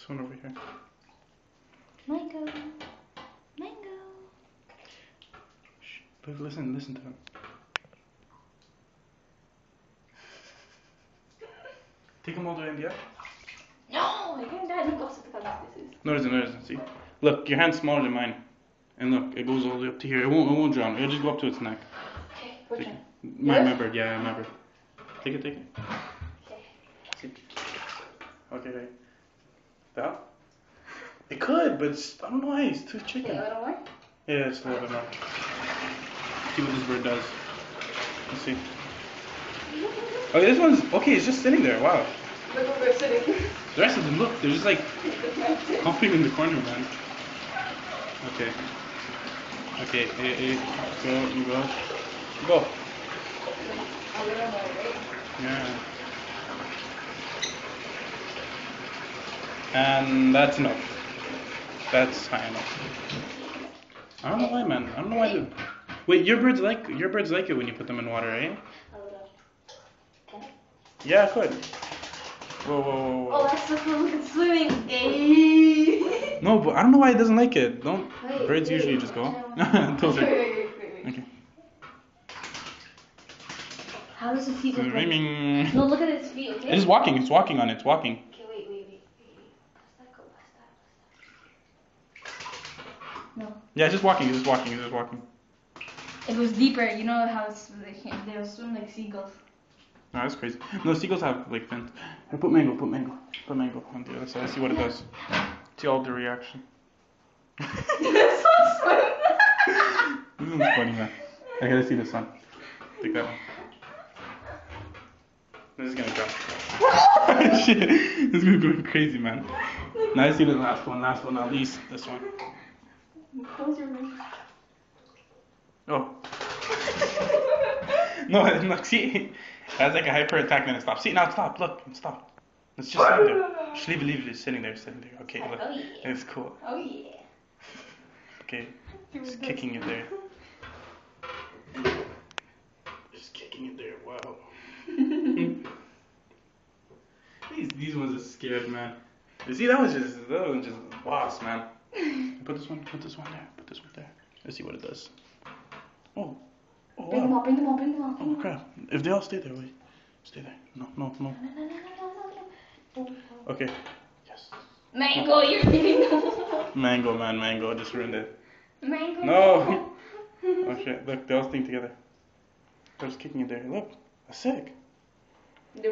This one over here. Mango. Mango. Shh. Listen to him. Take him all the way in the air. No, I can't die. Look, also the No, it isn't. See? Look, your hand's smaller than mine. And look, it goes all the way up to here. It won't drown. It'll just go up to its neck. Okay, which one? My bird, yeah, my bird. Take it. Okay. See? Okay. That? It could, but I don't know why. It's too chicken. Okay, a little more? Yeah, it's a little bit more. See what this bird does. Let's see. Okay, this one's okay. It's just sitting there. Wow. Look where we're sitting. The rest of them, look, they're just like humping in the corner, man. Okay. Okay, go. Go. A little more, right? Yeah. And that's enough. That's high enough. I don't know why, man. I don't know why. Wait, your birds like it when you put them in water, eh? A little. Okay. Yeah, I could. Whoa. Oh, that's so cool. Look, it's swimming. Hey. No, but I don't know why it doesn't like it. Wait, Birds usually just go. Those are. Wait. Okay. How does its teeth look like? Swimming. No, look at its feet, okay? It's walking. It's walking on it. It's walking. Okay, wait. Press that, go, press that. No. Yeah, it's just walking. It's just walking. It goes deeper. You know how they'll swim like seagulls. No, that's crazy. No, seagulls have like fins. Hey, put mango on the other side. See what it does. See all the reaction. This one's swimming. This one's funny, man. Okay, let's see this one. Take that one. This is gonna drop. Shit, this is going crazy, man. Now let's see the last one, at least this one. Close your mouth. Oh. No, see, that's like a hyper attack, then it stops. See, now it stopped. Look, it stopped. It's just sitting there. Just leave it. It's sitting there. Okay, look, Oh, yeah. it's cool. Oh yeah. Okay, just kicking it there. Just kicking it there. Wow. These ones are scared, man. You see, that one's just boss, man. Put this one there. Let's see what it does. Oh, Bring them wow. up, bring them up. Oh crap! If they all stay there, wait. Stay there. No. No. Okay. Yes. Mango, you're eating them. Mango, man, mango. Just ruined it. Mango. No. Oh shit! Look, they all staying together. They're just kicking it there. Look, that's sick.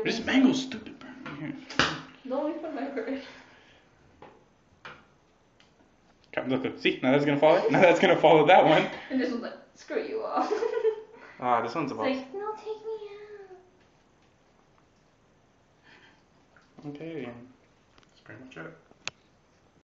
This mango's stupid, bro. Here. Don't wait for my bird. Come, look. See, now that's gonna follow. Now that's gonna follow that one. And this one's like, screw you all. Ah, this one's It's about. like, no, take me out. Okay. That's pretty much it.